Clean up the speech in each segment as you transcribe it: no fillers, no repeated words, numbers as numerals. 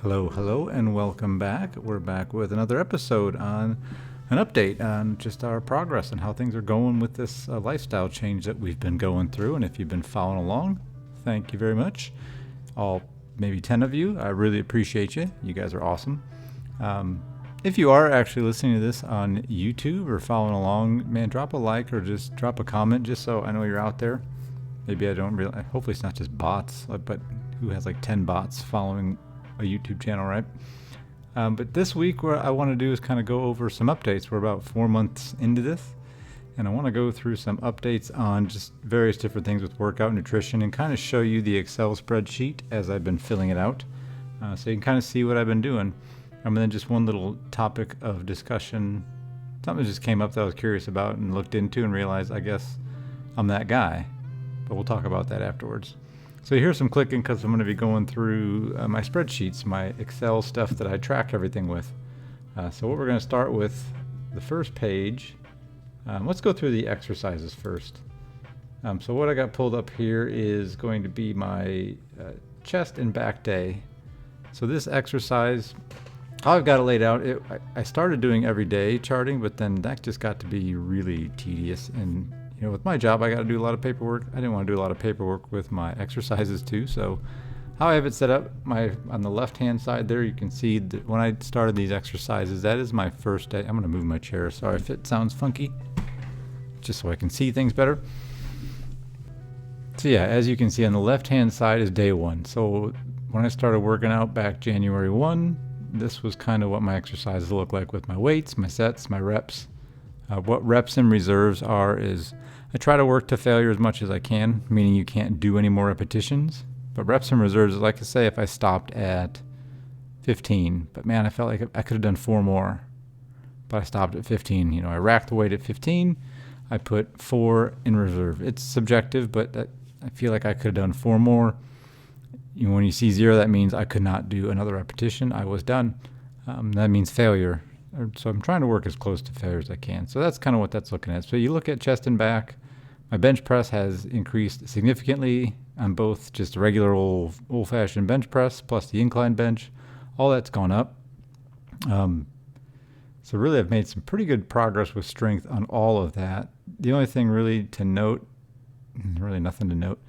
Hello, and welcome back. We're back with another episode on an update on just our progress and how things are going with this lifestyle change that we've been going through. And if you've been following along, thank you very much. All maybe 10 of you, I really appreciate you. You guys are awesome. If you are actually listening to this on YouTube or following along, man, drop a like or just drop a comment just so I know you're out there. Maybe I don't really, hopefully it's not just bots, but who has like 10 bots following a YouTube channel, right? But this week, what I want to do is kind of go over some updates. We're about 4 months into this, and I want to go through some updates on just various different things with workout nutrition and kind of show you the Excel spreadsheet as I've been filling it out, so you can kind of see what I've been doing. And then just one little topic of discussion, something just came up that I was curious about and looked into and realized I guess I'm that guy, but we'll talk about that afterwards. So here's some clicking because I'm going to be going through my spreadsheets, my Excel stuff that I track everything with. So what we're going to start with, the first page, let's go through the exercises first. So what I got pulled up here is going to be my chest and back day. So this exercise, how I've got it laid out, I started doing everyday charting, but then that just got to be really tedious. And with my job, I got to do a lot of paperwork. I didn't want to do a lot of paperwork with my exercises too. So how I have it set up, on the left-hand side there, you can see that when I started these exercises, that is my first day. I'm going to move my chair. Sorry if it sounds funky, just so I can see things better. So yeah, as you can see on the left-hand side is day one. So when I started working out back January 1, this was kind of what my exercises look like with my weights, my sets, my reps. What reps and reserves are is I try to work to failure as much as I can, meaning you can't do any more repetitions. But reps and reserves is like I say, if I stopped at 15, but man, I felt like I could have done 4 more, but I stopped at 15. I racked the weight at 15. I put 4 in reserve. It's subjective, but I feel like I could have done 4 more. When you see 0, that means I could not do another repetition. I was done. That means failure. So I'm trying to work as close to failure as I can. So that's kind of what that's looking at. So you look at chest and back. My bench press has increased significantly on both just regular old-fashioned bench press plus the incline bench. All that's gone up. So really I've made some pretty good progress with strength on all of that. The only thing really to note, really nothing to note,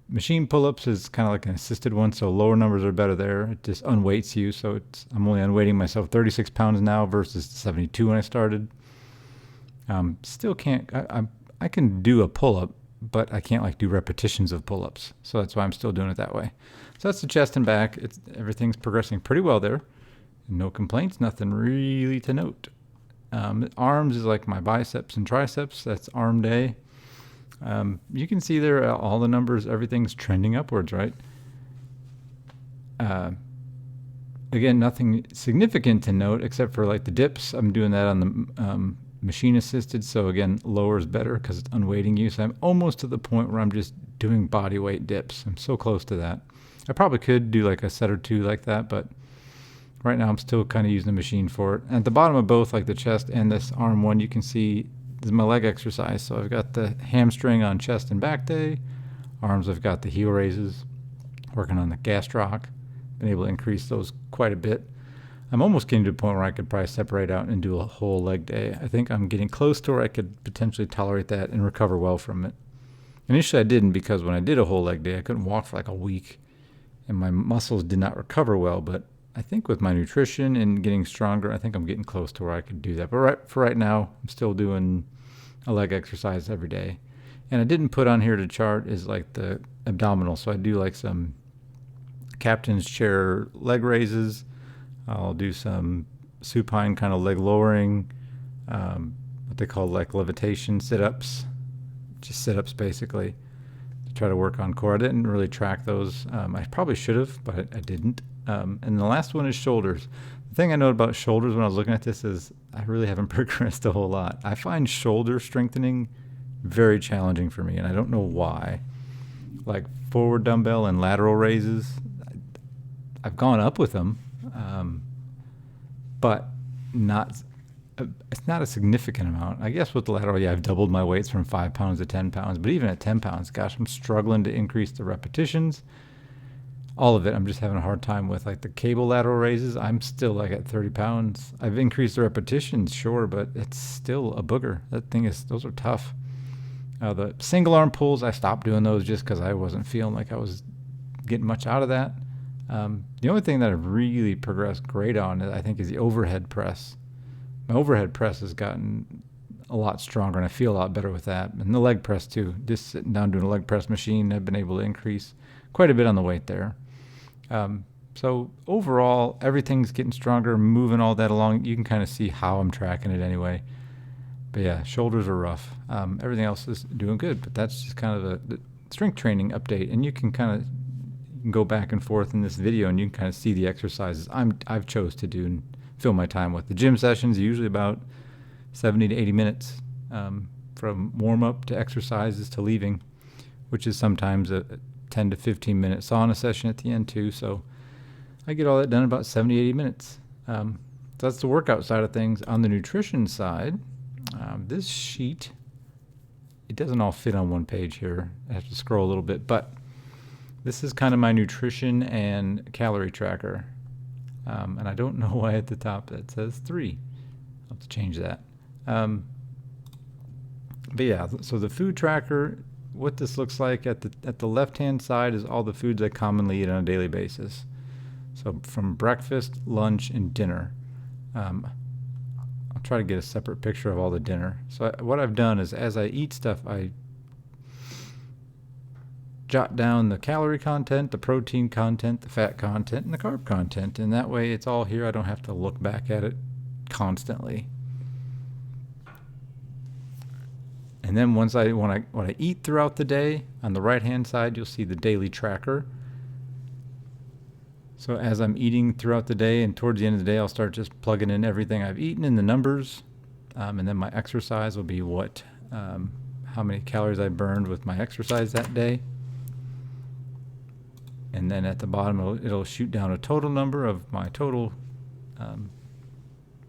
machine pull-ups is kind of like an assisted one, so lower numbers are better there. It just unweights you, so I'm only unweighting myself 36 pounds now versus 72 when I started. Still can't, I can do a pull-up, but I can't do repetitions of pull-ups, so that's why I'm still doing it that way. So that's the chest and back. Everything's progressing pretty well there. No complaints, nothing really to note. Arms is like my biceps and triceps. That's arm day. You can see there all the numbers, everything's trending upwards, right? Again, nothing significant to note except for the dips. I'm doing that on the machine assisted, so again, lower is better because it's unweighting you. So I'm almost to the point where I'm just doing body weight dips. I'm so close to that. I probably could do a set or 2 like that, but right now I'm still kind of using the machine for it. At the bottom of both, the chest and this arm one, you can see this is my leg exercise. So I've got the hamstring on chest and back day. Arms, I've got the heel raises, working on the gastroc. Been able to increase those quite a bit. I'm almost getting to a point where I could probably separate out and do a whole leg day. I think I'm getting close to where I could potentially tolerate that and recover well from it. Initially I didn't, because when I did a whole leg day, I couldn't walk for a week and my muscles did not recover well. But I think with my nutrition and getting stronger, I think I'm getting close to where I could do that. But for right now, I'm still doing a leg exercise every day. And I didn't put on here to chart is the abdominal. So I do some captain's chair leg raises. I'll do some supine kind of leg lowering, what they call levitation sit-ups, just sit-ups basically, to try to work on core. I didn't really track those. I probably should have, but I didn't. And the last one is shoulders. The thing I know about shoulders when I was looking at this is I really haven't progressed a whole lot. I find shoulder strengthening very challenging for me, and I don't know why. Forward dumbbell and lateral raises, I've gone up with them, but it's not a significant amount. I guess with the lateral, I've doubled my weights from 5 pounds to 10 pounds, but even at 10 pounds, gosh, I'm struggling to increase the repetitions. all of it. I'm just having a hard time with like the cable lateral raises. I'm still like at 30 pounds. I've increased the repetitions, sure, but it's still a booger. Those are tough. The single arm pulls, I stopped doing those just because I wasn't feeling like I was getting much out of that. The only thing that I've really progressed great on, I think, is the overhead press. My overhead press has gotten a lot stronger, and I feel a lot better with that. And the leg press too. Just sitting down doing a leg press machine, I've been able to increase quite a bit on the weight there. So overall, everything's getting stronger, moving all that along. You can kind of see how I'm tracking it anyway. But yeah, shoulders are rough. Everything else is doing good, but that's just kind of the strength training update. And you can go back and forth in this video, and you can kind of see the exercises I've chose to do and fill my time with. The gym sessions are usually about 70 to 80 minutes from warm up to exercises to leaving, which is sometimes a 10 to 15 minute sauna session at the end too. So I get all that done in about 70, 80 minutes. So that's the workout side of things. On the nutrition side, this sheet, it doesn't all fit on one page here. I have to scroll a little bit, but this is kind of my nutrition and calorie tracker. And I don't know why at the top that says 3. I'll have to change that. But yeah, so the food tracker, what this looks like at the left-hand side is all the foods I commonly eat on a daily basis. So from breakfast, lunch, and dinner. I'll try to get a separate picture of all the dinner. So what I've done is as I eat stuff, I jot down the calorie content, the protein content, the fat content, and the carb content. And that way it's all here. I don't have to look back at it constantly. And then when I eat throughout the day, on the right-hand side, you'll see the daily tracker. So as I'm eating throughout the day and towards the end of the day, I'll start just plugging in everything I've eaten in the numbers. And then my exercise will be how many calories I burned with my exercise that day. And then at the bottom, it'll shoot down a total number of my total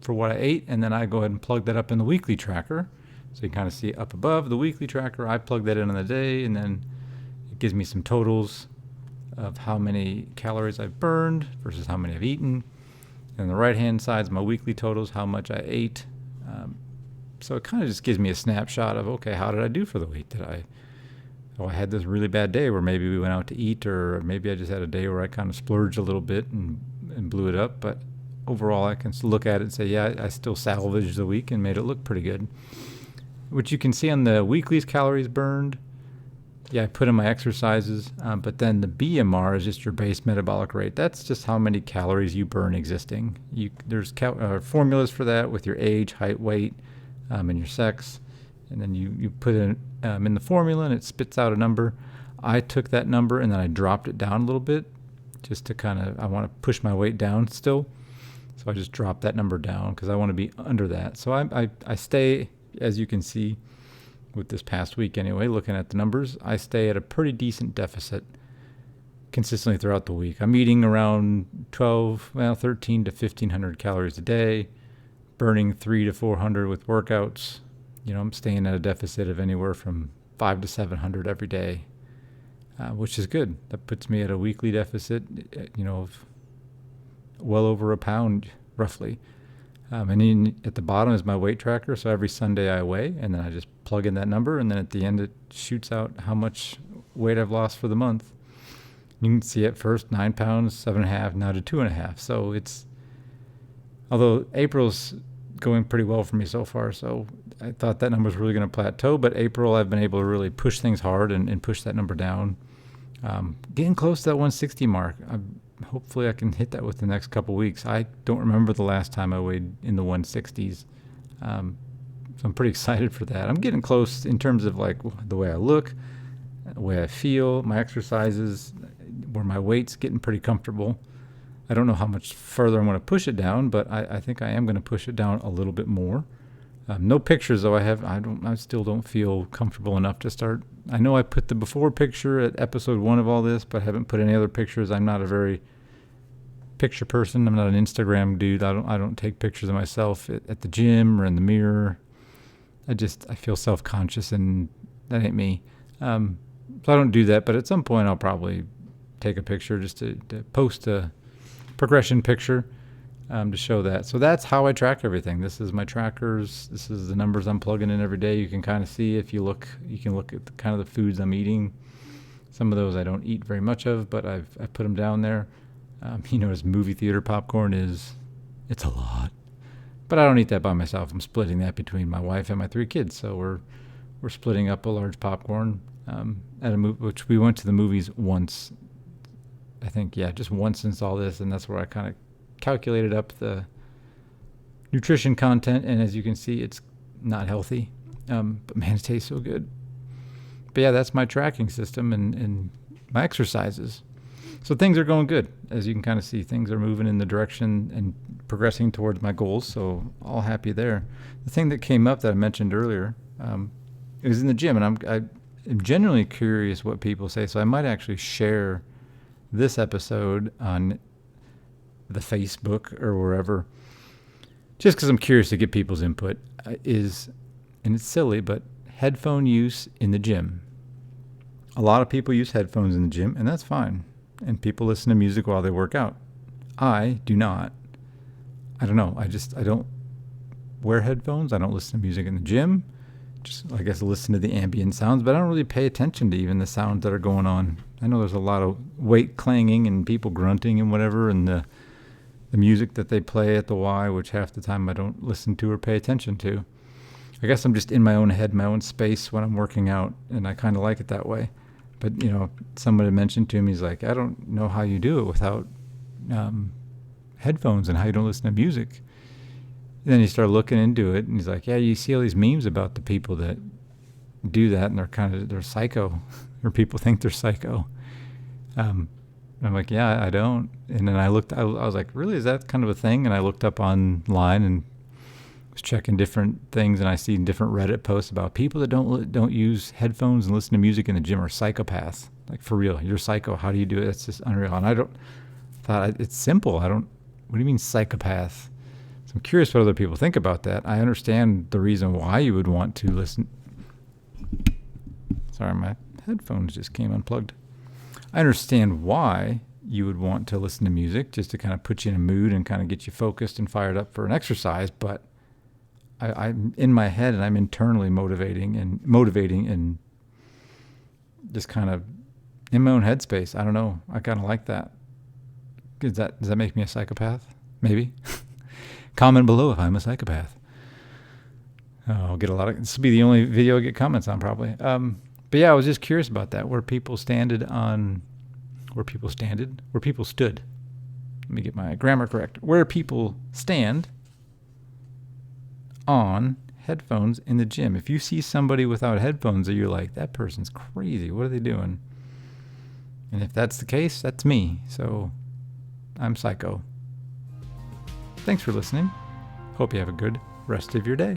for what I ate. And then I go ahead and plug that up in the weekly tracker. So you kind of see up above the weekly tracker, I plug that in on the day, and then it gives me some totals of how many calories I've burned versus how many I've eaten. And on the right-hand side is my weekly totals, how much I ate. So it kind of just gives me a snapshot of, okay, how did I do for the week? I had this really bad day where maybe we went out to eat, or maybe I just had a day where I kind of splurged a little bit and blew it up. But overall, I can look at it and say, yeah, I still salvaged the week and made it look pretty good. Which you can see on the weekly's calories burned. Yeah, I put in my exercises, but then the BMR is just your base metabolic rate. That's just how many calories you burn existing. There's formulas for that with your age, height, weight, and your sex. And then you put it in the formula and it spits out a number. I took that number and then I dropped it down a little bit just to I want to push my weight down still. So I just dropped that number down because I want to be under that. So I stay, as you can see with this past week anyway, looking at the numbers, I stay at a pretty decent deficit consistently throughout the week. I'm eating around 13 to 1,500 calories a day, burning 300 to 400 with workouts. I'm staying at a deficit of anywhere from 500 to 700 every day, which is good. That puts me at a weekly deficit, of well over a pound roughly. And at the bottom is my weight tracker. So every Sunday I weigh, and then I just plug in that number, and then at the end it shoots out how much weight I've lost for the month. You can see at first 9 pounds, 7.5, now to 2.5. So although April's going pretty well for me so far, so I thought that number was really going to plateau, but April I've been able to really push things hard and push that number down. Getting close to that 160 mark. Hopefully I can hit that within the next couple weeks. I don't remember the last time I weighed in the 160s. So I'm pretty excited for that. I'm getting close in terms of like the way I look, the way I feel, my exercises, where my weight's getting pretty comfortable. I don't know how much further I'm going to push it down, but I think I am going to push it down a little bit more. No pictures though. I still don't feel comfortable enough to start. I know I put the before picture at episode 1 of all this, but I haven't put any other pictures. I'm not a very picture person. I'm not an Instagram dude. I don't take pictures of myself at the gym or in the mirror. I feel self-conscious, and that ain't me. So I don't do that, but at some point I'll probably take a picture just to post a progression picture to show that. So that's how I track everything. This is my trackers. This is the numbers I'm plugging in every day. You can kind of see if you look. You can look at the kind of the foods I'm eating. Some of those I don't eat very much of, but I've put them down there. You notice movie theater popcorn it's a lot, but I don't eat that by myself. I'm splitting that between my wife and my 3 kids. So we're splitting up a large popcorn at a movie, which we went to the movies once. I think, just once since all this, and that's where I kind of calculated up the nutrition content. And as you can see, it's not healthy, but man, it tastes so good. But yeah, that's my tracking system and my exercises. So things are going good. As you can kind of see, things are moving in the direction and progressing towards my goals. So all happy there. The thing that came up that I mentioned earlier, it was in the gym, and I'm genuinely curious what people say. So I might actually share this episode on the Facebook or wherever, just because I'm curious to get people's input, and it's silly, but headphone use in the gym. A lot of people use headphones in the gym, and that's fine. And people listen to music while they work out. I do not. I don't know. I don't wear headphones. I don't listen to music in the gym. Just, I guess, listen to the ambient sounds, but I don't really pay attention to even the sounds that are going on. I know there's a lot of weight clanging and people grunting and whatever, and the music that they play at the Y, which half the time I don't listen to or pay attention to. I guess I'm just in my own head, my own space when I'm working out, and I kind of like it that way. But, somebody mentioned to me, he's like, I don't know how you do it without headphones and how you don't listen to music. And then you start looking into it, and he's like, yeah, you see all these memes about the people that do that, and they're psycho, or people think they're psycho. I'm like, yeah, I don't. And then I was like, really, is that kind of a thing? And I looked up online and was checking different things, and I see different Reddit posts about people that don't use headphones and listen to music in the gym are psychopaths. Like, for real, you're psycho. How do you do it? It's just unreal. And it's simple. What do you mean psychopath? So I'm curious what other people think about that. I understand the reason why you would want to listen. Sorry, my headphones just came unplugged. I understand why you would want to listen to music, just to kind of put you in a mood and kind of get you focused and fired up for an exercise. But I'm in my head, and I'm internally motivating and just kind of in my own headspace. I don't know. I kind of like that. Does that make me a psychopath? Maybe. Comment below if I'm a psychopath. I'll get this will be the only video I get comments on, probably. But yeah, I was just curious about that. Where people stood. Let me get my grammar correct. Where people stand on headphones in the gym. If you see somebody without headphones, you're like, that person's crazy. What are they doing? And if that's the case, that's me. So I'm psycho. Thanks for listening. Hope you have a good rest of your day.